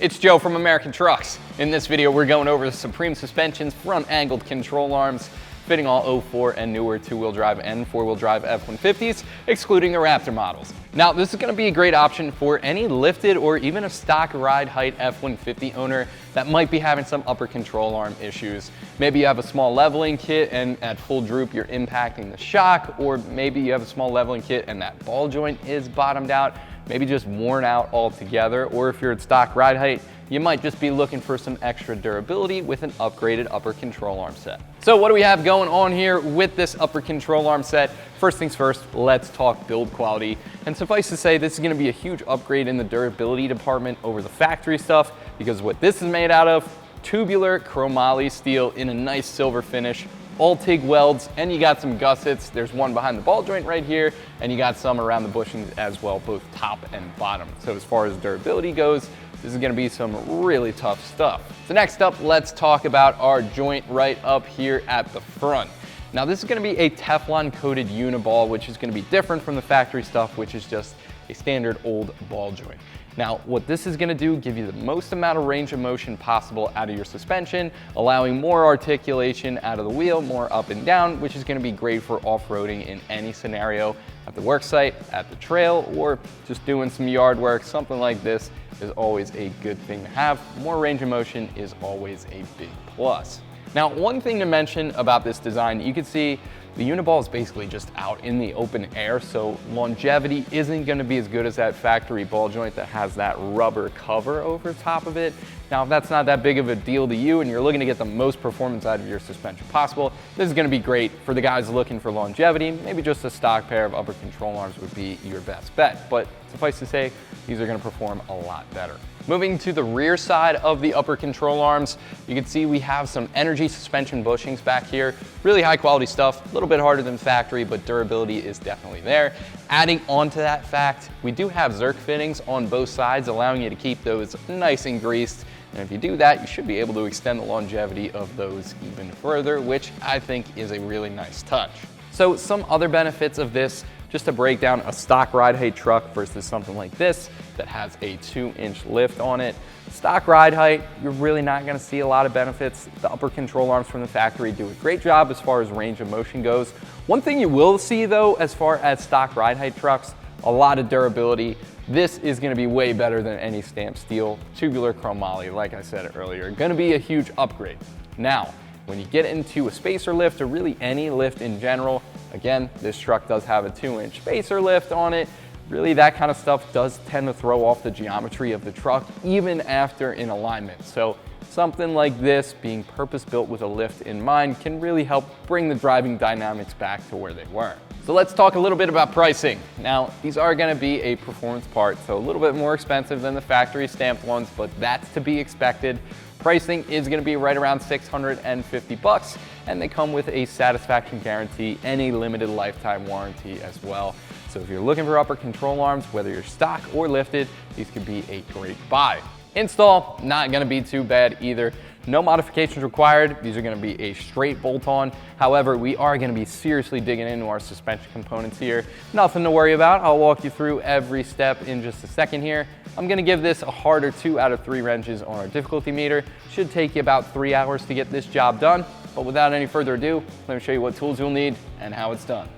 It's Joe from American Trucks. In this video, we're going over the Supreme Suspension's front angled control arms, fitting all 04 and newer two-wheel drive and four-wheel drive F-150s, excluding the Raptor models. Now, this is going to be a great option for any lifted or even a stock ride height F-150 owner that might be having some upper control arm issues. Maybe you have a small leveling kit and at full droop you're impacting the shock, or maybe you have a small leveling kit and that ball joint is bottomed out, maybe just worn out altogether, or if you're at stock ride height, you might just be looking for some extra durability with an upgraded upper control arm set. So what do we have going on here with this upper control arm set? First things first, let's talk build quality. And suffice to say, this is gonna be a huge upgrade in the durability department over the factory stuff, because what this is made out of, tubular chromoly steel in a nice silver finish, all TIG welds, and you got some gussets. There's one behind the ball joint right here, and you got some around the bushings as well, both top and bottom. So as far as durability goes, this is gonna be some really tough stuff. So next up, let's talk about our joint right up here at the front. Now this is gonna be a Teflon coated uniball, which is gonna be different from the factory stuff, which is just a standard old ball joint. Now, what this is gonna do, give you the most amount of range of motion possible out of your suspension, allowing more articulation out of the wheel, more up and down, which is gonna be great for off-roading in any scenario, at the work site, at the trail, or just doing some yard work. Something like this is always a good thing to have. More range of motion is always a big plus. Now, one thing to mention about this design, you can see the uniball is basically just out in the open air, so longevity isn't gonna be as good as that factory ball joint that has that rubber cover over top of it. Now, if that's not that big of a deal to you and you're looking to get the most performance out of your suspension possible, this is gonna be great for the guys looking for longevity. Maybe just a stock pair of upper control arms would be your best bet, but suffice to say, these are gonna perform a lot better. Moving to the rear side of the upper control arms, you can see we have some energy suspension bushings back here. Really high quality stuff, a little bit harder than factory, but durability is definitely there. Adding on to that fact, we do have Zerk fittings on both sides, allowing you to keep those nice and greased. And if you do that, you should be able to extend the longevity of those even further, which I think is a really nice touch. So some other benefits of this, just to break down a stock ride height truck versus something like this that has a 2-inch lift on it. Stock ride height, you're really not gonna see a lot of benefits. The upper control arms from the factory do a great job as far as range of motion goes. One thing you will see though, as far as stock ride height trucks, a lot of durability. This is gonna be way better than any stamped steel. Tubular chromoly, like I said earlier, gonna be a huge upgrade. Now, when you get into a spacer lift or really any lift in general, again, this truck does have a 2-inch spacer lift on it. Really, that kind of stuff does tend to throw off the geometry of the truck, even after in alignment. So something like this, being purpose-built with a lift in mind, can really help bring the driving dynamics back to where they were. So let's talk a little bit about pricing. Now, these are gonna be a performance part, so a little bit more expensive than the factory stamped ones, but that's to be expected. Pricing is gonna be right around $650, and they come with a satisfaction guarantee and a limited lifetime warranty as well. So if you're looking for upper control arms, whether you're stock or lifted, these could be a great buy. Install, not gonna be too bad either. No modifications required. These are gonna be a straight bolt-on. However, we are gonna be seriously digging into our suspension components here. Nothing to worry about. I'll walk you through every step in just a second here. I'm gonna give this a harder 2 out of 3 wrenches on our difficulty meter. Should take you about 3 hours to get this job done. But without any further ado, let me show you what tools you'll need and how it's done.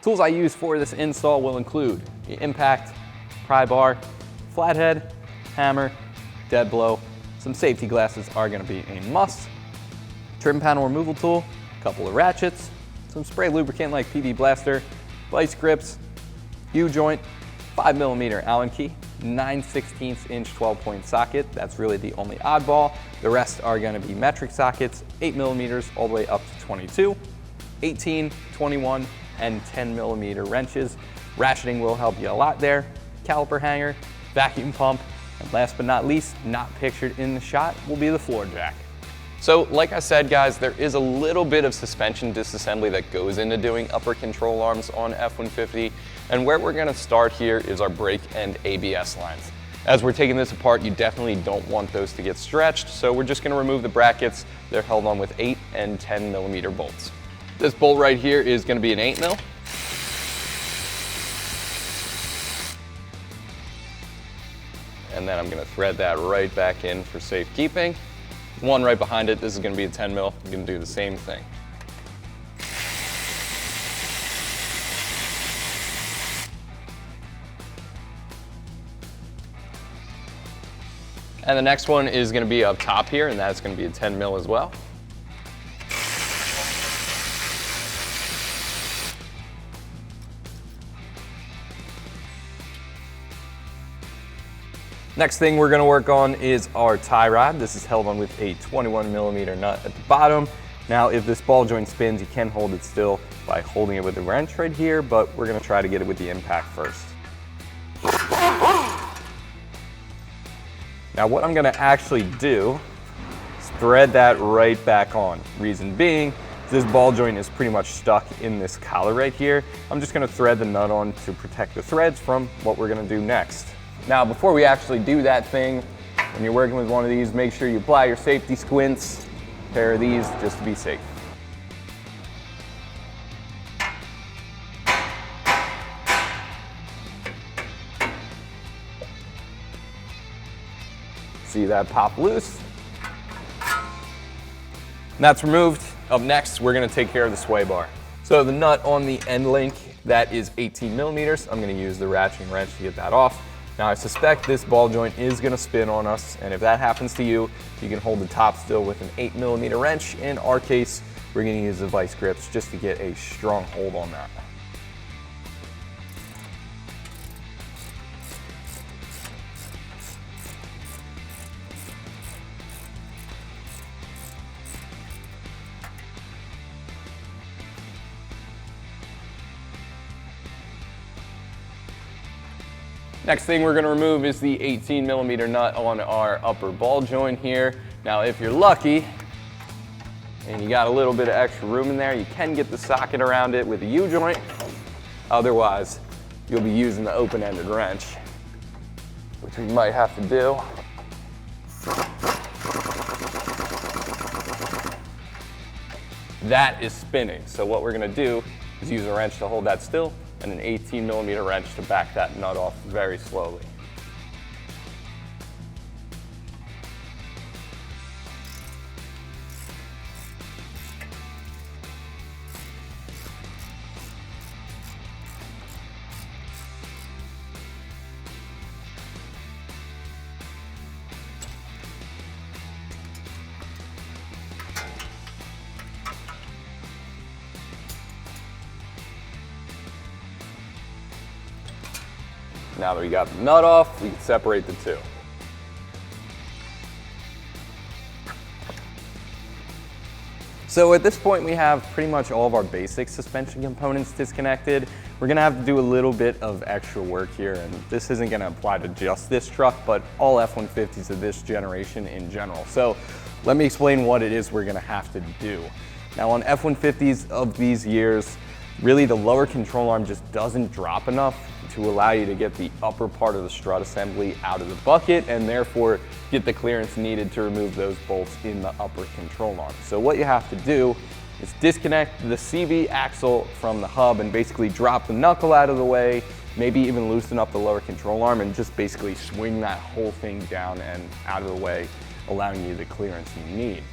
Tools I use for this install will include the impact, pry bar, flathead, hammer, dead blow. Some safety glasses are gonna be a must. Trim panel removal tool, a couple of ratchets, some spray lubricant like PB Blaster, vice grips, U-joint, 5mm Allen key, 9/16 inch 12-point socket. That's really the only oddball. The rest are gonna be metric sockets, 8mm all the way up to 22, 18, 21, and 10mm wrenches. Ratcheting will help you a lot there. Caliper hanger, vacuum pump, and last but not least, not pictured in the shot, will be the floor jack. So like I said, guys, there is a little bit of suspension disassembly that goes into doing upper control arms on F-150, and where we're gonna start here is our brake and ABS lines. As we're taking this apart, you definitely don't want those to get stretched, so we're just gonna remove the brackets. They're held on with 8 and 10mm bolts. This bolt right here is gonna be an 8mm. and then I'm gonna thread that right back in for safekeeping. One right behind it, this is gonna be a 10 mil. I'm gonna do the same thing. And the next one is gonna be up top here, and that's gonna be a 10 mil as well. Next thing we're gonna work on is our tie rod. This is held on with a 21 millimeter nut at the bottom. Now, if this ball joint spins, you can hold it still by holding it with a wrench right here, but we're gonna try to get it with the impact first. Now, what I'm gonna actually do is thread that right back on. Reason being, this ball joint is pretty much stuck in this collar right here. I'm just gonna thread the nut on to protect the threads from what we're gonna do next. Now, before we actually do that thing, when you're working with one of these, make sure you apply your safety squints, a pair of these just to be safe. See that pop loose? That's removed. Up next, we're gonna take care of the sway bar. So the nut on the end link, that is 18 millimeters. I'm gonna use the ratcheting wrench to get that off. Now, I suspect this ball joint is gonna spin on us, and if that happens to you, you can hold the top still with an 8 millimeter wrench. In our case, we're gonna use the vice grips just to get a strong hold on that. Next thing we're gonna remove is the 18 millimeter nut on our upper ball joint here. Now, if you're lucky and you got a little bit of extra room in there, you can get the socket around it with a U-joint. Otherwise, you'll be using the open-ended wrench, which we might have to do. That is spinning. So what we're gonna do is use a wrench to hold that still, and an 18 millimeter wrench to back that nut off very slowly. Now that we got the nut off, we can separate the two. So at this point, we have pretty much all of our basic suspension components disconnected. We're gonna have to do a little bit of extra work here, and this isn't gonna apply to just this truck, but all F-150s of this generation in general. So let me explain what it is we're gonna have to do. Now, on F-150s of these years, really the lower control arm just doesn't drop enough to allow you to get the upper part of the strut assembly out of the bucket, and therefore get the clearance needed to remove those bolts in the upper control arm. So what you have to do is disconnect the CV axle from the hub and basically drop the knuckle out of the way, maybe even loosen up the lower control arm and just basically swing that whole thing down and out of the way, allowing you the clearance you need.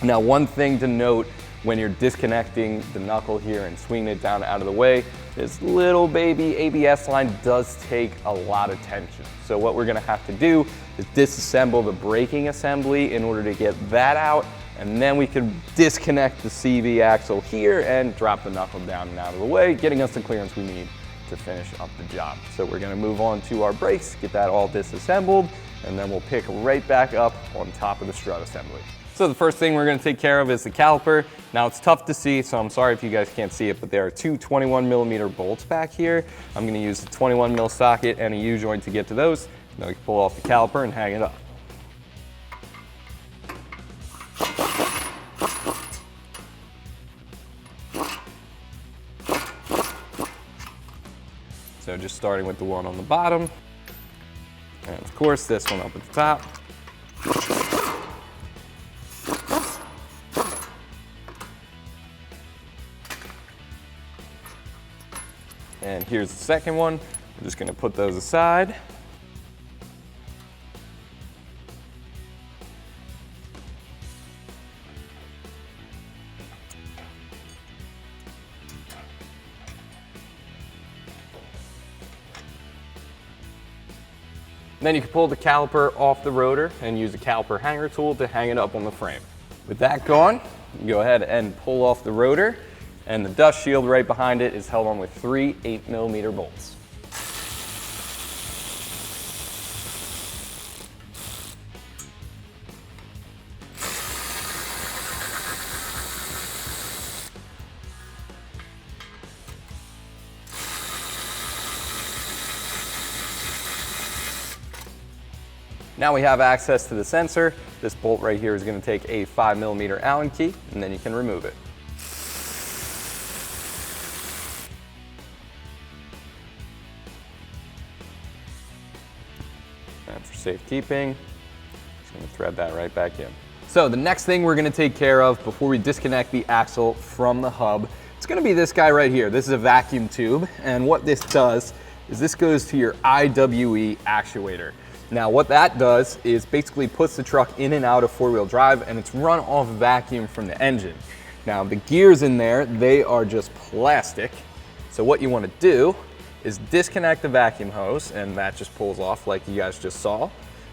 Now, one thing to note when you're disconnecting the knuckle here and swinging it down out of the way, this little baby ABS line does take a lot of tension. So what we're gonna have to do is disassemble the braking assembly in order to get that out, and then we can disconnect the CV axle here and drop the knuckle down and out of the way, getting us the clearance we need to finish up the job. So we're gonna move on to our brakes, get that all disassembled, and then we'll pick right back up on top of the strut assembly. So the first thing we're gonna take care of is the caliper. Now, it's tough to see, so I'm sorry if you guys can't see it, but there are two 21 millimeter bolts back here. I'm gonna use the 21 mil socket and a U-joint to get to those. Then we can pull off the caliper and hang it up. So just starting with the one on the bottom, and of course this one up at the top. And here's the second one. We're just gonna put those aside. Then you can pull the caliper off the rotor and use the caliper hanger tool to hang it up on the frame. With that gone, you can go ahead and pull off the rotor, and the dust shield right behind it is held on with 3 8mm bolts. Now we have access to the sensor. This bolt right here is going to take a 5mm Allen key, and then you can remove it. And for safekeeping, just going to thread that right back in. So the next thing we're going to take care of before we disconnect the axle from the hub, it's going to be this guy right here. This is a vacuum tube, and what this does is this goes to your IWE actuator. Now what that does is basically puts the truck in and out of four-wheel drive, and it's run off vacuum from the engine. Now the gears in there, they are just plastic. So what you want to do is disconnect the vacuum hose, and that just pulls off like you guys just saw.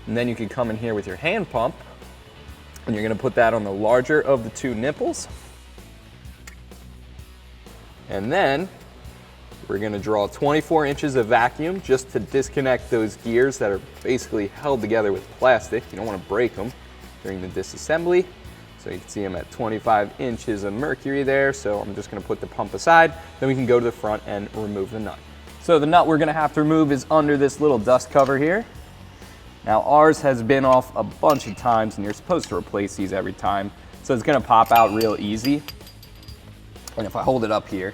And then you can come in here with your hand pump, and you're going to put that on the larger of the two nipples. And then we're going to draw 24 inches of vacuum just to disconnect those gears that are basically held together with plastic. You don't want to break them during the disassembly. So you can see I'm at 25 inches of mercury there. So I'm just going to put the pump aside. Then we can go to the front and remove the nut. So the nut we're going to have to remove is under this little dust cover here. Now ours has been off a bunch of times, and you're supposed to replace these every time. So it's going to pop out real easy. And if I hold it up here,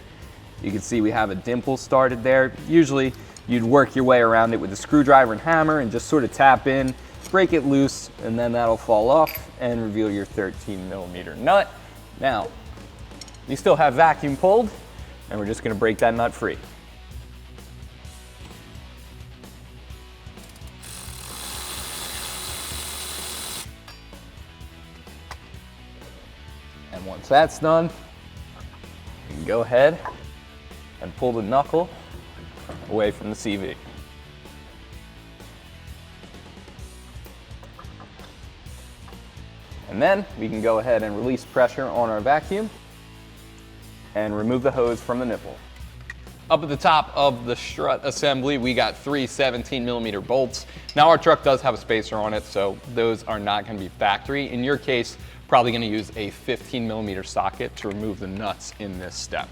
you can see we have a dimple started there. Usually you'd work your way around it with a screwdriver and hammer and just sort of tap in, break it loose, and then that'll fall off and reveal your 13mm nut. Now, you still have vacuum pulled, and we're just going to break that nut free. And once that's done, you can go ahead and pull the knuckle away from the CV. And then we can go ahead and release pressure on our vacuum and remove the hose from the nipple. Up at the top of the strut assembly, we got 3 17mm bolts. Now our truck does have a spacer on it, so those are not going to be factory. In your case, probably going to use a 15mm socket to remove the nuts in this step.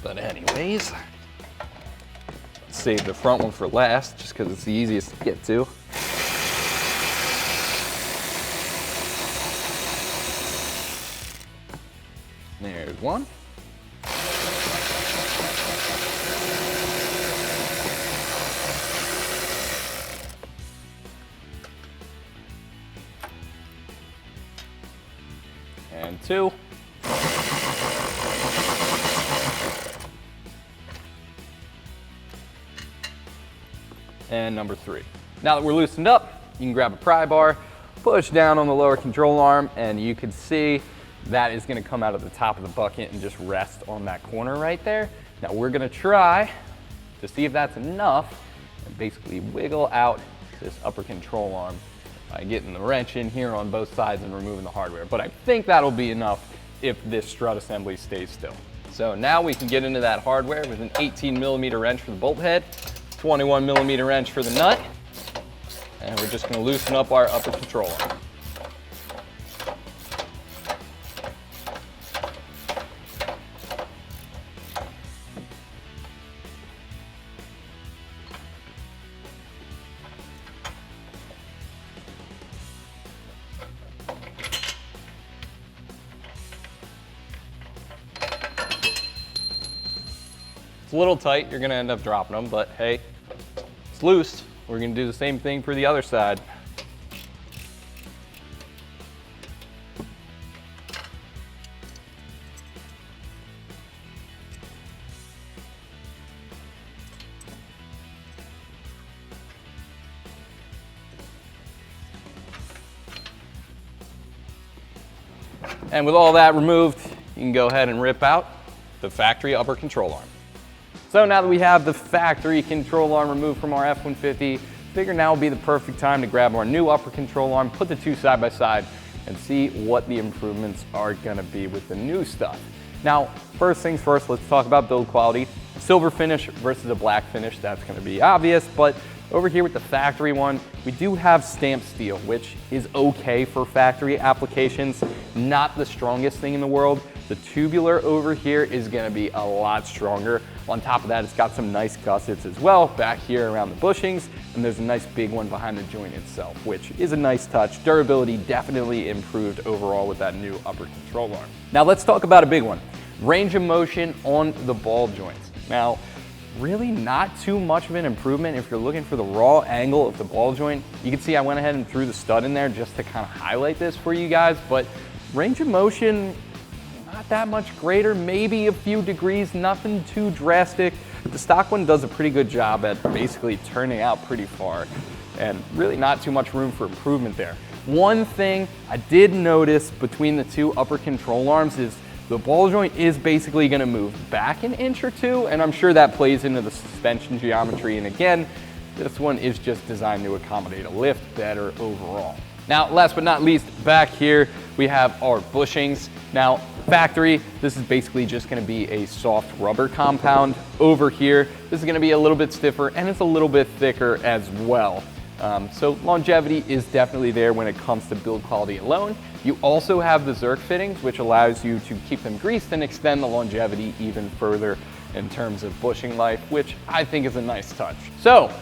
But anyways, let's save the front one for last, just because it's the easiest to get to. There's one. And 2. And number 3. Now that we're loosened up, you can grab a pry bar, push down on the lower control arm, and you can see that is going to come out of the top of the bucket and just rest on that corner right there. Now we're going to try to see if that's enough and basically wiggle out this upper control arm by getting the wrench in here on both sides and removing the hardware. But I think that'll be enough if this strut assembly stays still. So now we can get into that hardware with an 18mm wrench for the bolt head, 21mm wrench for the nut, and we're just going to loosen up our upper control arm. It's a little tight, you're gonna end up dropping them, but hey, it's loose. We're gonna do the same thing for the other side. And with all that removed, you can go ahead and rip out the factory upper control arm. So now that we have the factory control arm removed from our F-150, figure now would be the perfect time to grab our new upper control arm, put the two side by side, and see what the improvements are gonna be with the new stuff. Now, first things first, let's talk about build quality. Silver finish versus a black finish, that's gonna be obvious, but over here with the factory one, we do have stamped steel, which is okay for factory applications, not the strongest thing in the world. The tubular over here is gonna be a lot stronger. On top of that, it's got some nice gussets as well back here around the bushings, and there's a nice big one behind the joint itself, which is a nice touch. Durability definitely improved overall with that new upper control arm. Now let's talk about a big one, range of motion on the ball joints. Now, really not too much of an improvement if you're looking for the raw angle of the ball joint. You can see I went ahead and threw the stud in there just to kind of highlight this for you guys, but range of motion, not that much greater, maybe a few degrees, nothing too drastic. The stock one does a pretty good job at basically turning out pretty far, and really not too much room for improvement there. One thing I did notice between the two upper control arms is the ball joint is basically gonna move back an inch or two, and I'm sure that plays into the suspension geometry. And again, this one is just designed to accommodate a lift better overall. Now, last but not least, back here, we have our bushings. Now, factory, this is basically just gonna be a soft rubber compound. Over here, this is gonna be a little bit stiffer, and it's a little bit thicker as well. So longevity is definitely there when it comes to build quality alone. You also have the Zerk fittings, which allows you to keep them greased and extend the longevity even further in terms of bushing life, which I think is a nice touch. So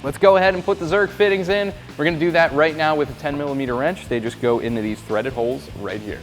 let's go ahead and put the Zerk fittings in. We're gonna do that right now with a 10mm wrench. They just go into these threaded holes right here.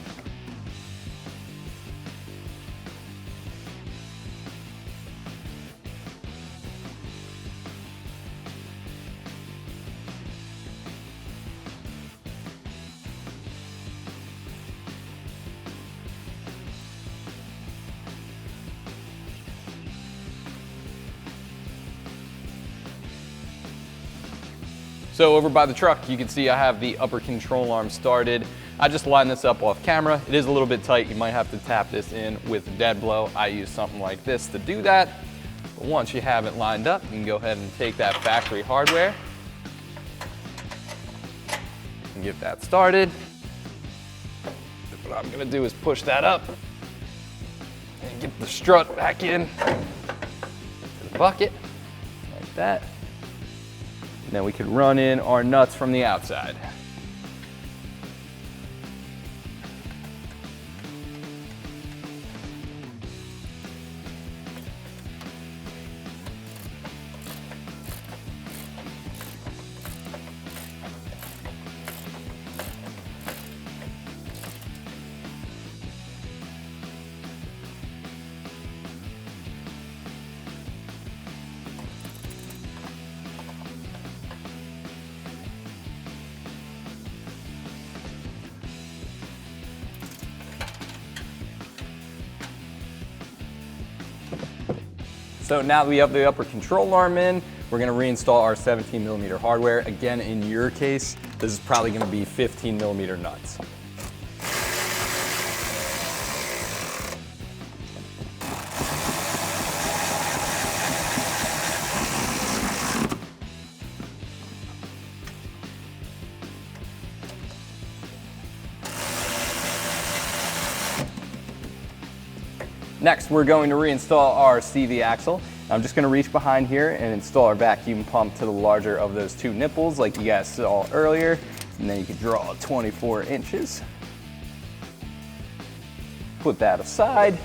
So over by the truck, you can see I have the upper control arm started. I just lined this up off camera. It is a little bit tight. You might have to tap this in with a dead blow. I use something like this to do that. But once you have it lined up, you can go ahead and take that factory hardware and get that started. What I'm gonna do is push that up and get the strut back in to the bucket, like that. And then we could run in our nuts from the outside. So now that we have the upper control arm in, we're gonna reinstall our 17mm hardware. Again, in your case, this is probably gonna be 15mm nuts. Next, we're going to reinstall our CV axle. I'm just going to reach behind here and install our vacuum pump to the larger of those two nipples like you guys saw earlier. And then you can draw 24 inches. Put that aside.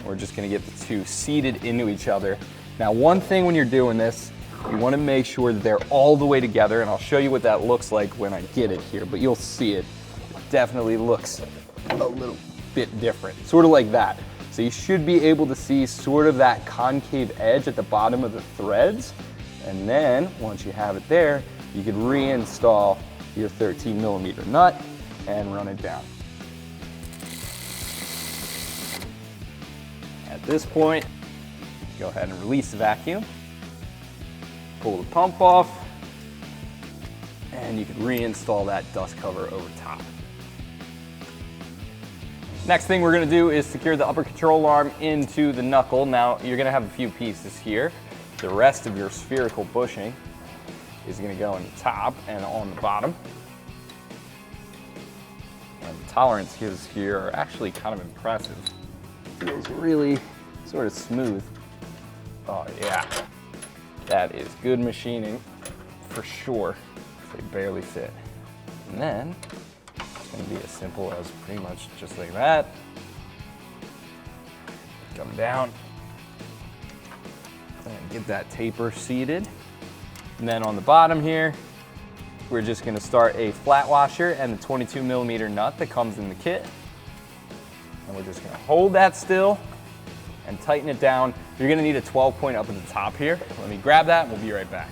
We're just going to get the two seated into each other. Now, one thing when you're doing this, you want to make sure that they're all the way together, and I'll show you what that looks like when I get it here, but you'll see it. It definitely looks a little bit different, sort of like that. So you should be able to see sort of that concave edge at the bottom of the threads. And then once you have it there, you can reinstall your 13mm nut and run it down. At this point, go ahead and release the vacuum, pull the pump off, and you can reinstall that dust cover over top. Next thing we're gonna do is secure the upper control arm into the knuckle. Now, you're gonna have a few pieces here. The rest of your spherical bushing is gonna go on the top and on the bottom. And the tolerances here are actually kind of impressive. Feels really sort of smooth. Oh yeah, that is good machining for sure. They barely fit. And then it's gonna be as simple as pretty much just like that. Come down and get that taper seated. And then on the bottom here, we're just gonna start a flat washer and the 22mm nut that comes in the kit. And we're just gonna hold that still and tighten it down. You're gonna need a 12 point up at the top here. Let me grab that and we'll be right back.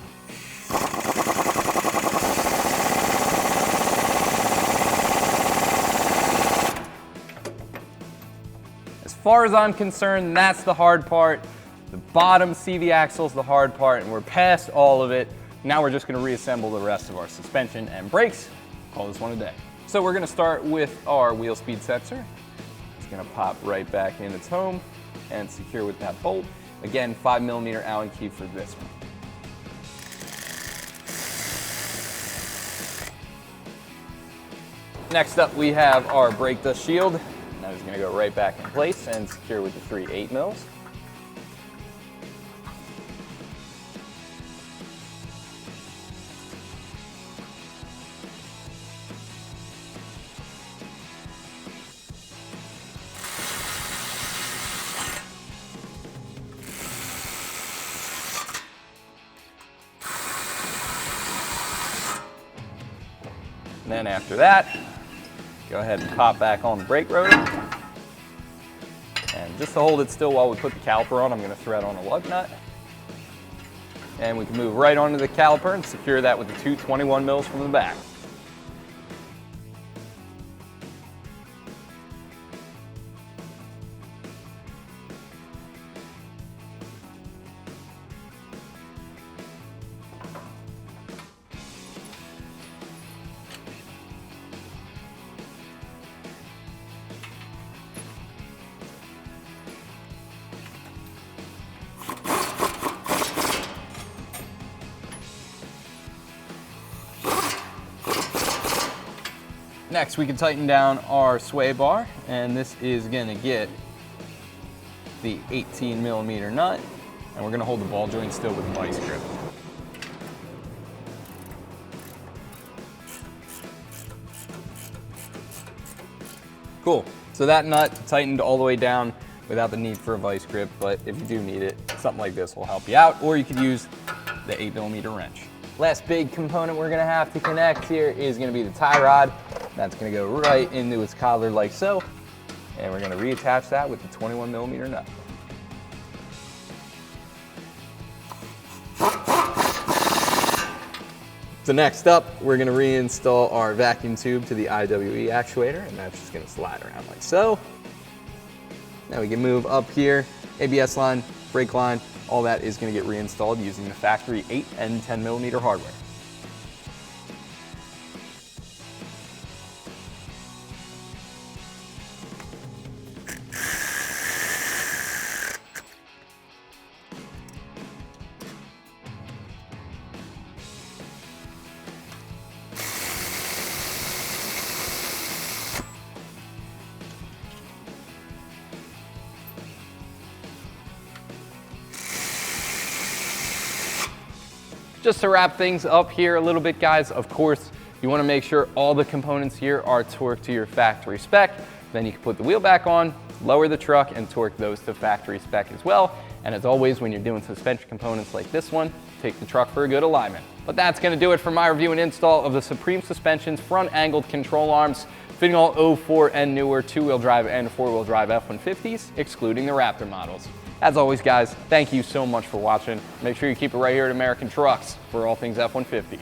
As far as I'm concerned, that's the hard part. The bottom CV axle is the hard part, and we're past all of it. Now we're just gonna reassemble the rest of our suspension and brakes. Call this one a day. So we're gonna start with our wheel speed sensor. It's gonna pop right back in its home and secure with that bolt. Again, 5mm Allen key for this one. Next up, we have our brake dust shield. That is gonna go right back in place and secure with the 3 8mm. And then after that, go ahead and pop back on the brake rotor. And just to hold it still while we put the caliper on, I'm gonna thread on a lug nut. And we can move right onto the caliper and secure that with the 2 21mm from the back. Next, we can tighten down our sway bar, and this is gonna get the 18mm nut, and we're gonna hold the ball joint still with a vice grip. Cool, so that nut tightened all the way down without the need for a vice grip, but if you do need it, something like this will help you out, or you could use the 8mm wrench. Last big component we're gonna have to connect here is gonna be the tie rod. That's gonna go right into its collar like so. And we're gonna reattach that with the 21mm nut. So next up, we're gonna reinstall our vacuum tube to the IWE actuator, and that's just gonna slide around like so. Now we can move up here, ABS line, brake line, all that is gonna get reinstalled using the factory 8 and 10mm hardware. Just to wrap things up here a little bit, guys, of course, you want to make sure all the components here are torqued to your factory spec. Then you can put the wheel back on, lower the truck, and torque those to factory spec as well. And as always, when you're doing suspension components like this one, take the truck for a good alignment. But that's going to do it for my review and install of the Supreme Suspension's front angled control arms, fitting all 04 and newer 2-wheel drive and 4-wheel drive F-150s, excluding the Raptor models. As always, guys, thank you so much for watching. Make sure you keep it right here at American Trucks for all things F-150.